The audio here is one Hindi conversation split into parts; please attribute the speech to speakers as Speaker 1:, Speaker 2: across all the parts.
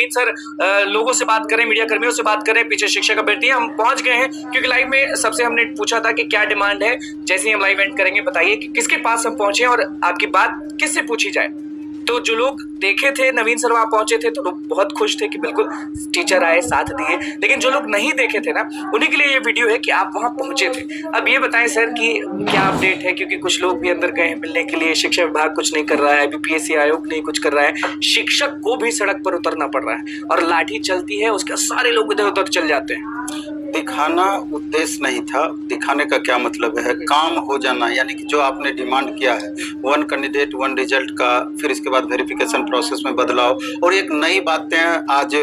Speaker 1: सर लोगों से बात करें, मीडिया कर्मियों से बात करें, पीछे शिक्षक अभ्यर्थी हम पहुंच गए हैं क्योंकि लाइव में सबसे हमने पूछा था कि क्या डिमांड है। जैसे ही हम लाइव एंड करेंगे बताइए कि किसके पास हम पहुंचे और आपकी बात किससे पूछी जाए। तो जो लोग देखे थे नवीन सर वहां पहुंचे थे तो लोग बहुत खुश थे कि बिल्कुल टीचर आए साथ दिए, लेकिन जो लोग नहीं देखे थे ना उन्हीं के लिए ये वीडियो है कि आप वहां पहुंचे थे। अब ये बताएं सर कि क्या अपडेट है, क्योंकि कुछ लोग भी अंदर गए हैं मिलने के लिए, शिक्षा विभाग कुछ नहीं कर रहा है, बीपीएससी आयोग नहीं कुछ कर रहा है, शिक्षक को भी सड़क पर उतरना पड़ रहा है और लाठी चलती है उसके सारे लोग इधर उधर चल जाते हैं।
Speaker 2: दिखाना उद्देश्य नहीं था। दिखाने का क्या मतलब है, काम हो जाना, यानी कि जो आपने डिमांड किया है 1 कैंडिडेट 1 रिजल्ट का, फिर इसके बाद वेरिफिकेशन प्रोसेस में बदलाव, और एक नई बातें आज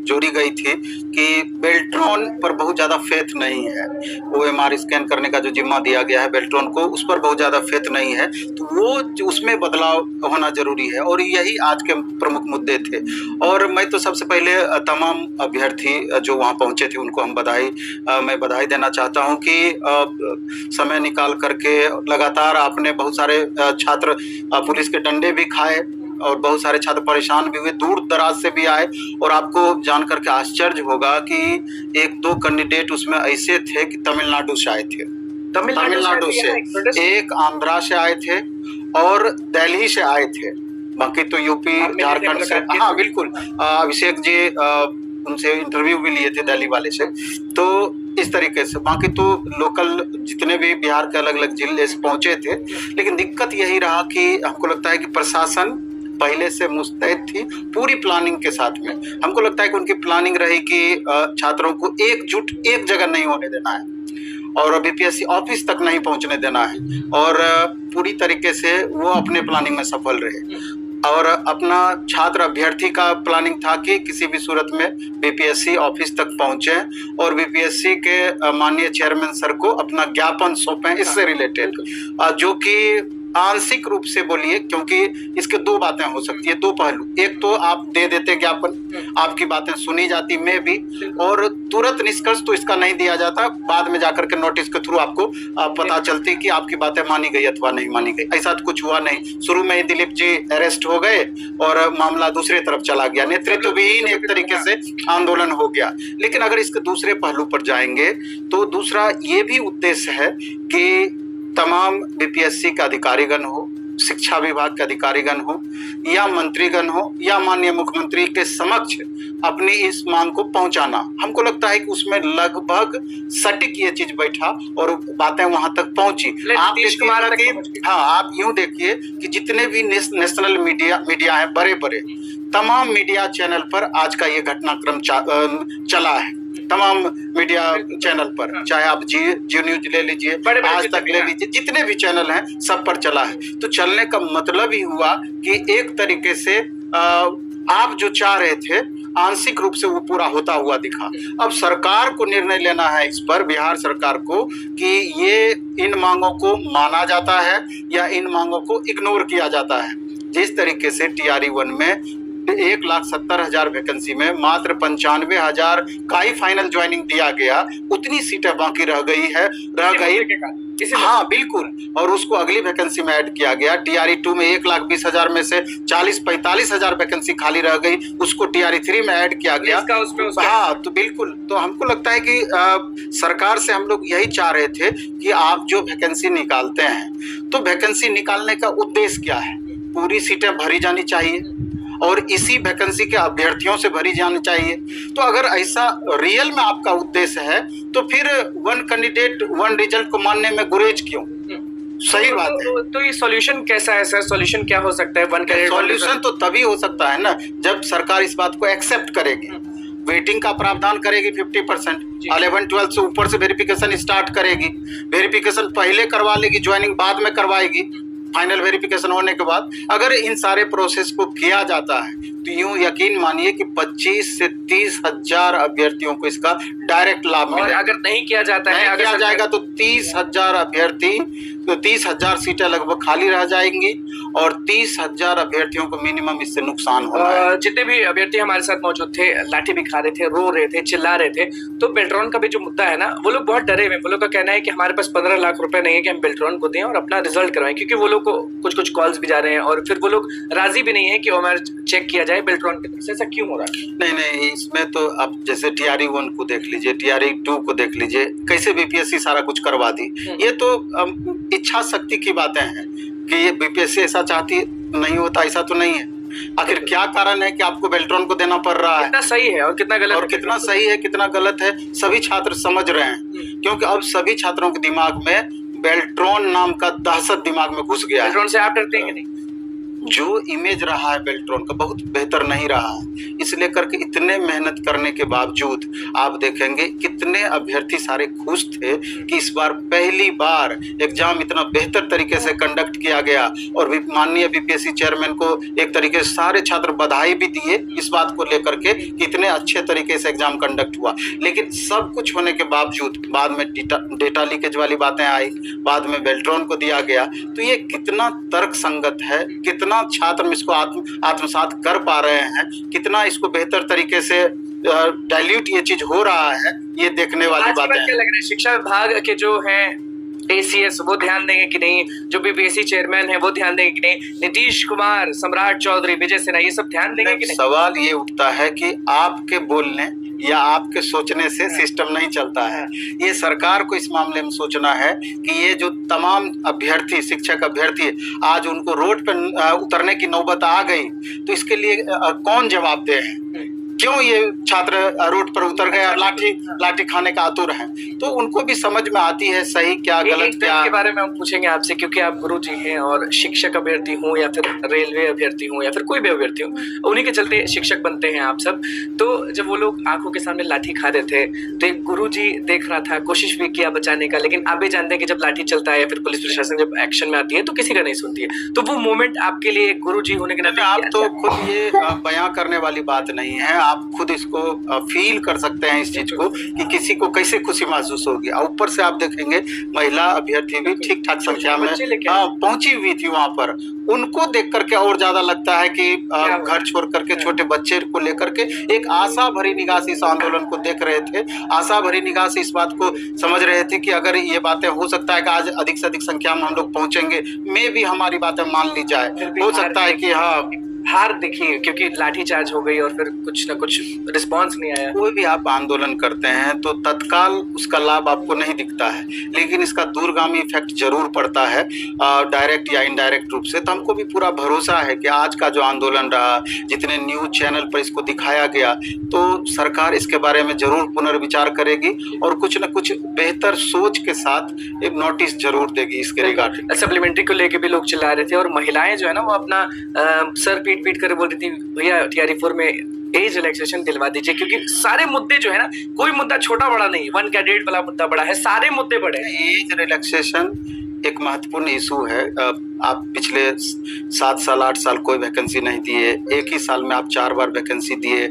Speaker 2: जोड़ी गई थी कि बेल्ट्रॉन पर बहुत ज़्यादा फेथ नहीं है। OMR स्कैन करने का जो जिम्मा दिया गया है बेल्ट्रॉन को, उस पर बहुत ज़्यादा फेथ नहीं है, तो वो उसमें बदलाव होना जरूरी है और यही आज के प्रमुख मुद्दे थे। और मैं तो सबसे पहले तमाम अभ्यर्थी जो वहाँ पहुँचे थे उनको मैं बधाई देना चाहता हूं कि समय निकाल करके लगातार आपने बहुत सारे छात्र पुलिस के डंडे भी खाए और बहुत सारे छात्र परेशान भी हुए, दूर दराज से भी आए। और आपको जान करके आश्चर्य होगा कि 1-2 कैंडिडेट उसमें ऐसे थे कि तमिलनाडु से आए थे, तमिलनाडु से, एक आंध्रा से आए थे और दिल्ली से आए थे, बाकी तो यूपी झारखंड से। हाँ बिल्कुल, अभिषेक जी उनसे इंटरव्यू भी लिए थे दिल्ली वाले से। तो इस तरीके से बाकी तो लोकल जितने भी बिहार के अलग अलग जिले से पहुंचे थे, लेकिन दिक्कत यही रहा कि हमको लगता है कि प्रशासन पहले से मुस्तैद थी पूरी प्लानिंग के साथ में। हमको लगता है कि उनकी प्लानिंग रही कि छात्रों को एकजुट एक जगह नहीं होने देना है और बीपीएससी ऑफिस तक नहीं पहुंचने देना है, और पूरी तरीके से वो अपने प्लानिंग में सफल रहे। और अपना छात्र अभ्यर्थी का प्लानिंग था कि किसी भी सूरत में बीपीएससी ऑफिस तक पहुंचे और बीपीएससी के माननीय चेयरमैन सर को अपना ज्ञापन सौंपें इससे रिलेटेड, जो कि आंशिक रूप से बोलिए, क्योंकि इसके 2 बातें हो सकती है, 2 पहलू। एक तो आप दे देते ज्ञापन, आपकी बातें सुनी जाती में भी, और तुरंत निष्कर्ष तो इसका नहीं दिया जाता, बाद में जाकर के नोटिस के थ्रू आपको पता चलती कि आपकी बातें मानी गई अथवा नहीं मानी गई। ऐसा तो कुछ हुआ नहीं। शुरू में ही दिलीप जी अरेस्ट हो गए और मामला दूसरे तरफ चला गया, नेतृत्वहीन एक तरीके से आंदोलन हो गया। लेकिन अगर इसके दूसरे पहलू पर जाएंगे तो दूसरा ये भी उद्देश्य है कि तमाम बीपीएससी के अधिकारीगण हो, शिक्षा विभाग के अधिकारीगण हो या मंत्रीगण हो या माननीय मुख्यमंत्री के समक्ष अपनी इस मांग को पहुंचाना, हमको लगता है कि उसमें लगभग सटीक ये चीज बैठा और बातें वहां तक पहुंची। आप आप यूं देखिए कि जितने भी नेशनल मीडिया है, बड़े बड़े तमाम मीडिया चैनल पर आज का ये घटनाक्रम चला है। तमाम मीडिया चैनल पर, चाहे आप जी न्यूज ले लीजिए, आज तक ले लीजिए, जितने भी चैनल हैं सब पर चला है। तो चलने का मतलब ही हुआ कि एक तरीके से आप जो चाह रहे थे आंशिक रूप से वो पूरा होता हुआ दिखा। अब सरकार को निर्णय लेना है इस पर, बिहार सरकार को, कि ये इन मांगों को माना जाता है या इन मांगों को इग्नोर किया जाता है। जिस तरीके से TRE-1 में 1,70,000 वैकेंसी में मात्र 95,000 का ही फाइनल ज्वाइनिंग दिया गया, उतनी सीटें बाकी रह गई। हाँ बिल्कुल, और उसको अगली वैकेंसी में ऐड किया गया। TRE-2 में 1,20,000 में से 40-45,000 वैकेंसी खाली रह गई, उसको TRE-3 में ऐड किया गया। हाँ तो बिल्कुल, तो हमको लगता है कि सरकार से हम लोग यही चाह रहे थे कि आप जो वैकेंसी निकालते हैं तो वैकेंसी निकालने का उद्देश्य क्या है, पूरी सीटें भरी जानी चाहिए और इसी वैकेंसी के अभ्यर्थियों से भरी जानी चाहिए। तो अगर ऐसा रियल में आपका उद्देश्य है तो फिर 1 कैंडिडेट 1 रिजल्ट को मानने में गुरेज क्यों? सही बात है।
Speaker 1: तो ये सॉल्यूशन कैसा है सर? सॉल्यूशन क्या हो सकता है? 1 कैंडिडेट
Speaker 2: सॉल्यूशन तो तभी हो सकता है ना जब सरकार इस बात को एक्सेप्ट करेगी, वेटिंग का प्रावधान करेगी 50%, 11-12 से ऊपर से वेरिफिकेशन स्टार्ट करेगी, वेरिफिकेशन पहले करवा लेगी, ज्वाइनिंग बाद में करवाएगी, फाइनल वेरिफिकेशन होने के बाद। अगर इन सारे प्रोसेस को किया जाता है तो यूं यकीन मानिए कि 25 से 30 हजार अभ्यर्थियों को इसका डायरेक्ट लाभ मिलेगा।
Speaker 1: अगर नहीं किया जाता है,
Speaker 2: अगर किया जाएगा तो 30,000 अभ्यर्थी, तो 30,000 सीटें लगभग खाली रह जाएंगी और 30,000 अभ्यर्थियों को मिनिमम इससे नुकसान होगा।
Speaker 1: जितने भी अभ्यर्थी हमारे साथ मौजूद थे, लाठी भी खा रहे थे, रो रहे थे, चिल्ला रहे थे। तो बेल्ट्रॉन का भी जो मुद्दा है ना, वो लोग बहुत डरे हुए। वो लोग का कहना है कि हमारे पास 15 लाख रुपए नहीं है कि हम बेल्ट्रॉन को दें और अपना रिजल्ट करवाएं, क्योंकि वो लोग लोग को कुछ कुछ कॉल्स भी जा रहे हैं और फिर वो लोग राजी भी नहीं है कि ओएमआर चेक किया जाए बेल्ट्रॉन की तरफ से। ऐसा क्यों हो रहा है?
Speaker 2: नहीं, इसमें तो आप जैसे TRE 1 को देख लीजिए, TRE 2 को देख लीजिए, कैसे BPSC सारा कुछ करवा दी। ये तो इच्छा शक्ति की बातें हैं कि ये BPSC ऐसा चाहती नहीं होता, ऐसा तो नहीं है। आखिर क्या कारण है कि आपको बेल्ट्रॉन को देना पड़ रहा है?
Speaker 1: कितना सही है और कितना गलत,
Speaker 2: और कितना सही है कितना गलत है सभी छात्र समझ रहे हैं, क्योंकि अब सभी छात्रों के दिमाग में बेल्ट्रॉन नाम का दहशत दिमाग में घुस गया है।
Speaker 1: बेल्ट्रॉन से आप डरते हैं कि नहीं?
Speaker 2: जो इमेज रहा है बेल्ट्रॉन का बहुत बेहतर नहीं रहा है, इसलिए करके इतने मेहनत करने के बावजूद आप देखेंगे कितने अभ्यर्थी सारे खुश थे कि इस बार पहली बार एग्जाम इतना बेहतर तरीके से कंडक्ट किया गया। और माननीय BPSC चेयरमैन को एक तरीके से सारे छात्र बधाई भी दिए इस बात को लेकर के कि इतने अच्छे तरीके से एग्जाम कंडक्ट हुआ। लेकिन सब कुछ होने के बावजूद बाद में डेटा लीकेज वाली बातें आई, बाद में बेल्ट्रॉन को दिया गया। तो ये कितना तर्क संगत है, कितना छात्र इसको आत्मसात कर पा रहे हैं, कितना इसको बेहतर तरीके से डाइल्यूट ये चीज हो रहा है, ये देखने वाली बात है।
Speaker 1: क्या लग रहा है शिक्षा विभाग के जो हैं ACS वो ध्यान देंगे कि नहीं, जो BPSC चेयरमैन है वो ध्यान देंगे कि नहीं, नीतीश कुमार, सम्राट चौधरी, विजय सिन्हा, ये सब ध्यान देंगे कि नहीं?
Speaker 2: सवाल ये उठता है कि आपके बोलने या आपके सोचने से सिस्टम नहीं चलता है। ये सरकार को इस मामले में सोचना है कि ये जो तमाम अभ्यर्थी, शिक्षक अभ्यर्थी आज उनको रोड पर उतरने की नौबत आ गई, तो इसके लिए कौन जवाबदेह है? क्यों ये छात्र रोड पर उतर गए और लाठी खाने का आतुर हैं? तो उनको भी समझ में आती है सही क्या गलत क्या।
Speaker 1: के बारे में हम पूछेंगे आपसे, क्योंकि आप गुरुजी हैं और शिक्षक अभ्यर्थी हूँ या फिर रेलवे अभ्यर्थी हूँ या फिर कोई भी अभ्यर्थी हूँ, उन्हीं के चलते शिक्षक बनते हैं आप सब। तो जब वो लोग आंखों के सामने लाठी खा रहे थे तो एक गुरुजी देख रहा था, कोशिश भी किया बचाने का, लेकिन आप भी जानते हैं कि जब लाठी चलता है या फिर पुलिस प्रशासन जब एक्शन में आती है तो किसी का नहीं सुनती है। तो वो मोमेंट आपके लिए गुरुजी होने के नाते,
Speaker 2: आप तो खुद ये बयां करने वाली बात नहीं है, आप खुद इसको फील कर सकते हैं इस चीज को कि किसी को कैसे खुशी महसूस होगी। और ऊपर से आप देखेंगे महिला अभ्यर्थी भी ठीक ठाक संख्या में पहुंची हुई थी वहां पर, उनको देख करके और ज्यादा लगता है कि घर छोड़ करके छोटे बच्चे को लेकर के एक आशा भरी निगाह से इस आंदोलन को देख रहे थे, आशा भरी निगाह से इस बात को समझ रहे थे कि अगर ये बातें हो सकता है कि आज अधिक से अधिक संख्या में हम लोग पहुंचेंगे, में भी हमारी बातें मान ली जाए, हो सकता है कि हाँ
Speaker 1: हार दिखी क्योंकि लाठी चार्ज हो गई और फिर कुछ ना कुछ रिस्पांस नहीं आया।
Speaker 2: कोई भी आप आंदोलन करते हैं तो तत्काल उसका लाभ आपको नहीं दिखता है, लेकिन इसका दूरगामी इफेक्ट जरूर पड़ता है डायरेक्ट या इनडायरेक्ट रूप से। तो हमको भी पूरा भरोसा है कि आज का जो आंदोलन रहा, जितने न्यूज चैनल पर इसको दिखाया गया, तो सरकार इसके बारे में जरूर पुनर्विचार करेगी और कुछ न कुछ बेहतर सोच के साथ एक नोटिस जरूर देगी इसके रिगार्डिंग।
Speaker 1: सप्लीमेंट्री को लेके भी लोग चिल्ला रहे थे और महिलाएं जो है ना वो अपना सर पीट कर बोल रही थी, भैया TRE 4 में एज रिलैक्सेशन दिलवा दीजिए, क्योंकि सारे मुद्दे जो है ना, कोई मुद्दा छोटा बड़ा नहीं, 1 कैडेट वाला मुद्दा बड़ा है, सारे मुद्दे बड़े हैं।
Speaker 2: एज रिलैक्सेशन एक महत्वपूर्ण इशू है। आप पिछले 7 साल 8 साल कोई वैकेंसी नहीं दिए, एक ही साल में आप 4 बार वैकेंसी दिए,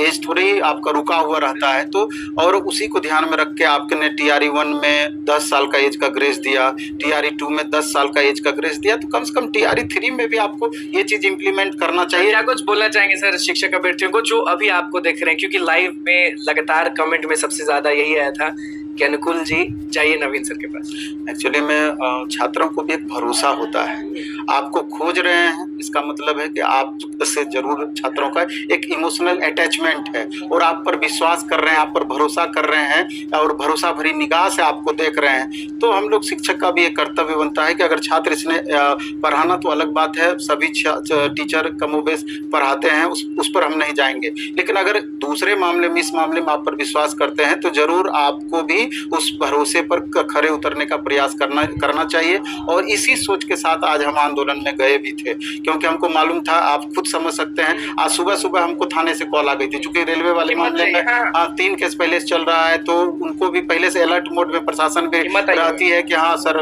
Speaker 2: एज थोड़ी आपका रुका हुआ रहता है। तो और उसी को ध्यान में रख के आपने TRE 1 में 10 साल का एज का ग्रेस दिया, TRE 2 में 10 साल का एज का ग्रेस दिया, तो कम से कम TRE 3 में भी आपको ये चीज इम्प्लीमेंट करना चाहिए।
Speaker 1: क्या कुछ बोलना चाहेंगे सर शिक्षक अभ्यर्थियों को जो अभी आपको देख रहे हैं, क्योंकि लाइव में लगातार कमेंट में सबसे ज्यादा यही आया था कि अनुकूल जी जाइए नवीन सर के पास।
Speaker 2: एक्चुअली में छात्रों को भी एक भरोसा होता है, आपको खोज रहे हैं, इसका मतलब है कि आप से जरूर छात्रों का एक इमोशनल अटैचमेंट है और आप पर विश्वास कर रहे हैं, आप पर भरोसा कर रहे हैं और भरोसा भरी निगाह से आपको देख रहे हैं। तो हम लोग शिक्षक का भी एक कर्तव्य बनता है कि अगर छात्र इसने पढ़ाना तो अलग बात है, सभी टीचर कमोबेश पढ़ाते हैं, उस पर हम नहीं जाएंगे, लेकिन अगर दूसरे मामले में, इस मामले में आप पर विश्वास करते हैं तो जरूर आपको भी उस भरोसे पर खरे उतरने का प्रयास करना चाहिए। और इसी सोच के साथ आज हम आंदोलन में गए भी थे, क्योंकि हमको मालूम था, आप खुद समझ सकते हैं, आज सुबह सुबह हमको थाने से कॉल आ गई थी, चूंकि रेलवे वाले मामले में 3 केस पहले से चल रहा है, तो उनको भी पहले से अलर्ट मोड में प्रशासन भी रहती है कि हाँ सर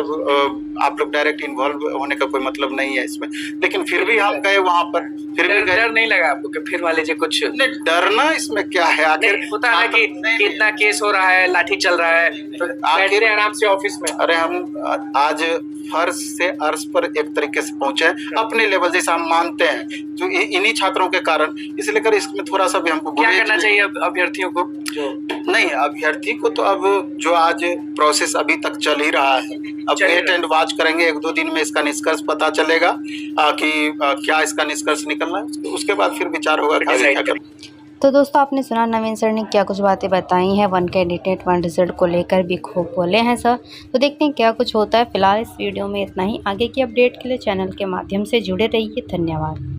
Speaker 2: आप लोग डायरेक्ट इन्वॉल्व होने का कोई मतलब नहीं है इसमें, लेकिन फिर भी हम गए वहां पर। फिर भी
Speaker 1: डर नहीं लगा आपको कि फिर मान लीजिए कुछ?
Speaker 2: डरना इसमें क्या है, आखिर
Speaker 1: होता है कि इतना केस हो रहा है, लाठी चल रहा है, तो बैठते हैं आराम से ऑफिस में।
Speaker 2: अरे हम आज फर्श से अर्श पर एक तरीके से पहुंचे हैं अपने लेवल, जैसा हम मानते हैं, जो इन्हीं छात्रों के कारण, इसलिए कर इसमें थोड़ा सा भी हमको
Speaker 1: क्या करना चाहिए अभ्यर्थियों को? जो
Speaker 2: नहीं, अभ्यर्थी को तो अब जो आज प्रोसेस अभी तक चल ही रहा है, अब वेट एंड वॉच करेंगे, 1-2 दिन में इसका निष्कर्ष पता चलेगा कि क्या इसका निष्कर्ष निकलना है, उसके बाद फिर विचार होगा कि आगे क्या करना।
Speaker 3: तो दोस्तों आपने सुना नवीन सर ने क्या कुछ बातें बताई हैं, 1 कैंडिडेट 1 रिजल्ट को लेकर भी खूब बोले हैं सर। तो देखते हैं क्या कुछ होता है। फिलहाल इस वीडियो में इतना ही। आगे की अपडेट के लिए चैनल के माध्यम से जुड़े रहिए। धन्यवाद।